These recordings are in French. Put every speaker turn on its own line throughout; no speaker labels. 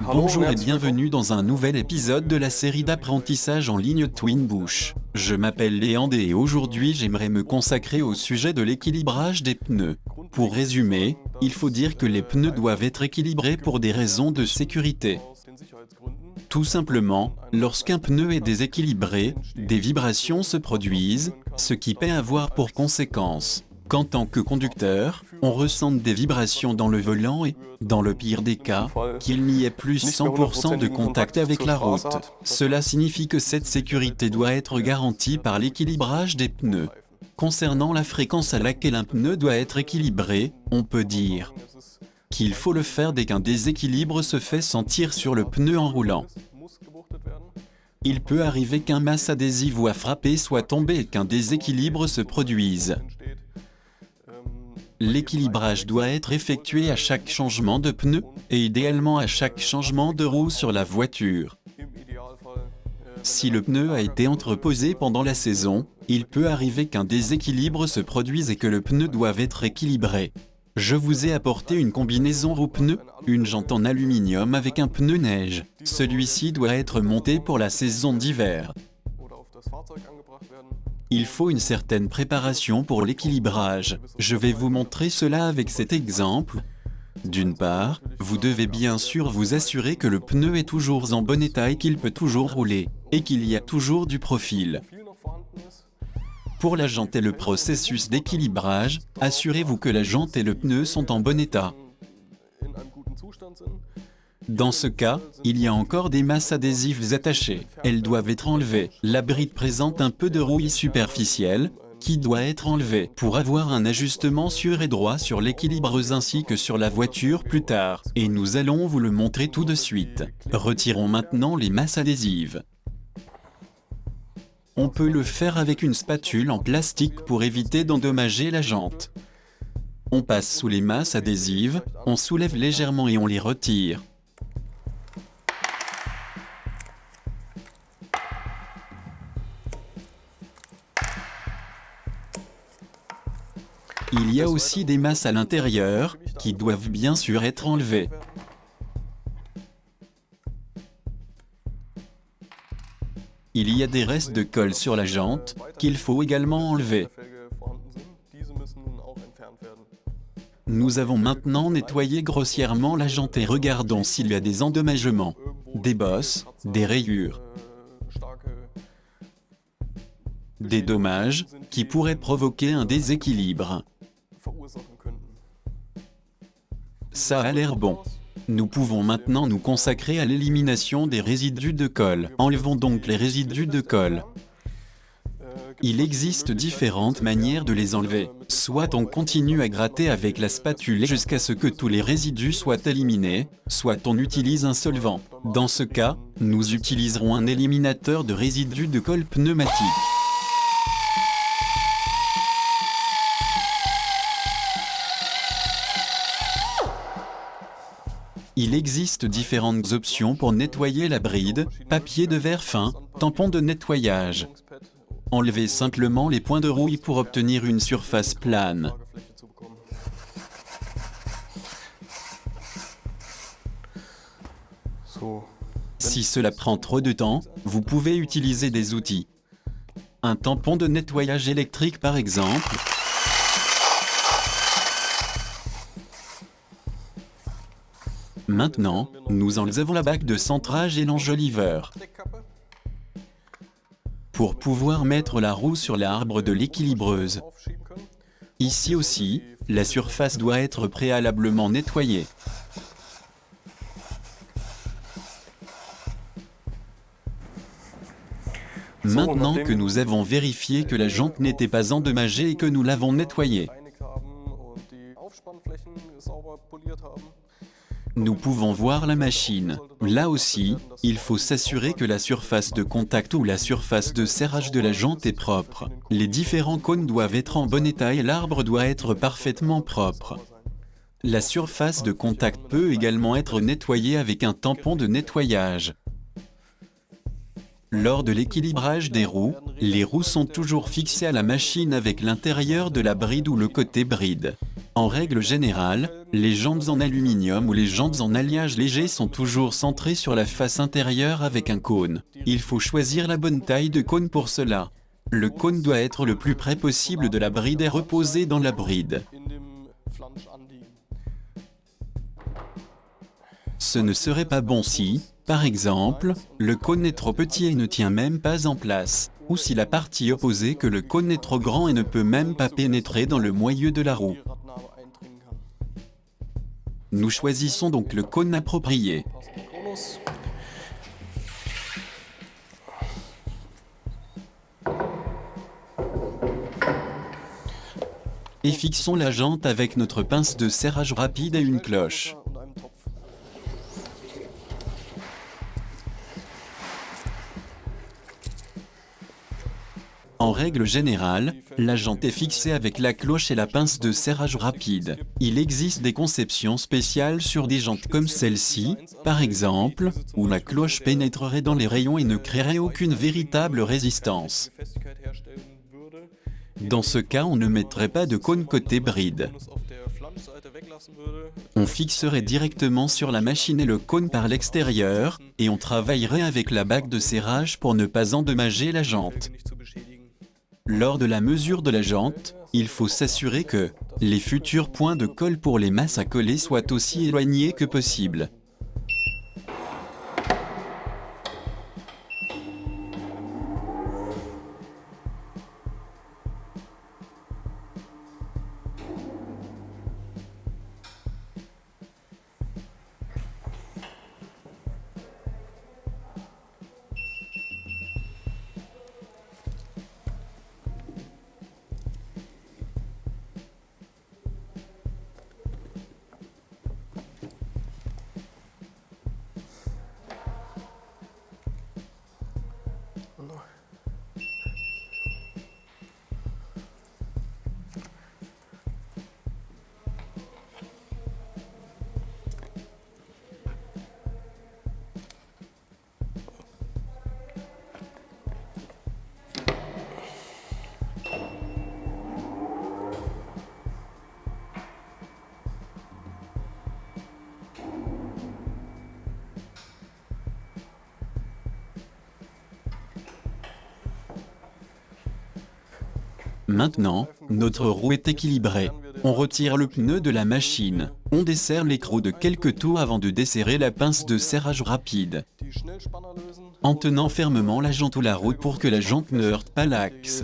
Bonjour et bienvenue dans un nouvel épisode de la série d'apprentissage en ligne Twinbush. Je m'appelle Léandre et aujourd'hui j'aimerais me consacrer au sujet de l'équilibrage des pneus. Pour résumer, il faut dire que les pneus doivent être équilibrés pour des raisons de sécurité. Tout simplement, lorsqu'un pneu est déséquilibré, des vibrations se produisent, ce qui peut avoir pour conséquence qu'en tant que conducteur, on ressente des vibrations dans le volant et, dans le pire des cas, qu'il n'y ait plus 100% de contact avec la route. Cela signifie que cette sécurité doit être garantie par l'équilibrage des pneus. Concernant la fréquence à laquelle un pneu doit être équilibré, on peut dire qu'il faut le faire dès qu'un déséquilibre se fait sentir sur le pneu en roulant. Il peut arriver qu'un masse adhésive ou à frapper soit tombé et qu'un déséquilibre se produise. L'équilibrage doit être effectué à chaque changement de pneu et idéalement à chaque changement de roue sur la voiture. Si le pneu a été entreposé pendant la saison, il peut arriver qu'un déséquilibre se produise et que le pneu doive être équilibré. Je vous ai apporté une combinaison roue-pneu, une jante en aluminium avec un pneu neige. Celui-ci doit être monté pour la saison d'hiver. Il faut une certaine préparation pour l'équilibrage. Je vais vous montrer cela avec cet exemple. D'une part, vous devez bien sûr vous assurer que le pneu est toujours en bon état et qu'il peut toujours rouler, et qu'il y a toujours du profil. Pour la jante et le processus d'équilibrage, assurez-vous que la jante et le pneu sont en bon état. Dans ce cas, il y a encore des masses adhésives attachées. Elles doivent être enlevées. La bride présente un peu de rouille superficielle, qui doit être enlevée pour avoir un ajustement sûr et droit sur l'équilibreuse ainsi que sur la voiture plus tard. Et nous allons vous le montrer tout de suite. Retirons maintenant les masses adhésives. On peut le faire avec une spatule en plastique pour éviter d'endommager la jante. On passe sous les masses adhésives, on soulève légèrement et on les retire. Il y a aussi des masses à l'intérieur, qui doivent bien sûr être enlevées. Il y a des restes de colle sur la jante, qu'il faut également enlever. Nous avons maintenant nettoyé grossièrement la jante et regardons s'il y a des endommagements, des bosses, des rayures, des dommages, qui pourraient provoquer un déséquilibre. Ça a l'air bon. Nous pouvons maintenant nous consacrer à l'élimination des résidus de colle. Enlevons donc les résidus de colle. Il existe différentes manières de les enlever. Soit on continue à gratter avec la spatule jusqu'à ce que tous les résidus soient éliminés, soit on utilise un solvant. Dans ce cas, nous utiliserons un éliminateur de résidus de colle pneumatique. Il existe différentes options pour nettoyer la bride, papier de verre fin, tampon de nettoyage. Enlevez simplement les points de rouille pour obtenir une surface plane. Si cela prend trop de temps, vous pouvez utiliser des outils. Un tampon de nettoyage électrique par exemple. Maintenant, nous enlevons la bague de centrage et l'enjoliveur. Pour pouvoir mettre la roue sur l'arbre de l'équilibreuse. Ici aussi, la surface doit être préalablement nettoyée. Maintenant que nous avons vérifié que la jante n'était pas endommagée et que nous l'avons nettoyée, nous pouvons voir la machine. Là aussi, il faut s'assurer que la surface de contact ou la surface de serrage de la jante est propre. Les différents cônes doivent être en bon état et l'arbre doit être parfaitement propre. La surface de contact peut également être nettoyée avec un tampon de nettoyage. Lors de l'équilibrage des roues, les roues sont toujours fixées à la machine avec l'intérieur de la bride ou le côté bride. En règle générale, les jantes en aluminium ou les jantes en alliage léger sont toujours centrées sur la face intérieure avec un cône. Il faut choisir la bonne taille de cône pour cela. Le cône doit être le plus près possible de la bride et reposer dans la bride. Ce ne serait pas bon si, par exemple, le cône est trop petit et ne tient même pas en place, ou si la partie opposée que le cône est trop grand et ne peut même pas pénétrer dans le moyeu de la roue. Nous choisissons donc le cône approprié. Et fixons la jante avec notre pince de serrage rapide à une cloche. En règle générale, la jante est fixée avec la cloche et la pince de serrage rapide. Il existe des conceptions spéciales sur des jantes comme celle-ci, par exemple, où la cloche pénétrerait dans les rayons et ne créerait aucune véritable résistance. Dans ce cas, on ne mettrait pas de cône côté bride. On fixerait directement sur la machine et le cône par l'extérieur, et on travaillerait avec la bague de serrage pour ne pas endommager la jante. Lors de la mesure de la jante, il faut s'assurer que les futurs points de colle pour les masses à coller soient aussi éloignés que possible. Maintenant, notre roue est équilibrée. On retire le pneu de la machine. On desserre l'écrou de quelques tours avant de desserrer la pince de serrage rapide, en tenant fermement la jante ou la roue pour que la jante ne heurte pas l'axe.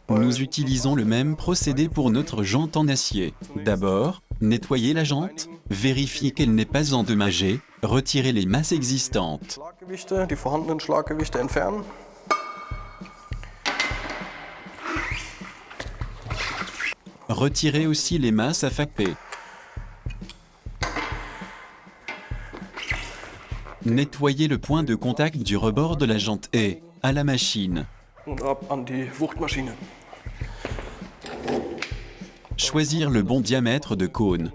Nous utilisons le même procédé pour notre jante en acier. D'abord, nettoyez la jante, vérifiez qu'elle n'est pas endommagée, retirez les masses existantes. Retirez aussi les masses affactées. Nettoyez le point de contact du rebord de la jante et, à la machine. Choisir le bon diamètre de cône.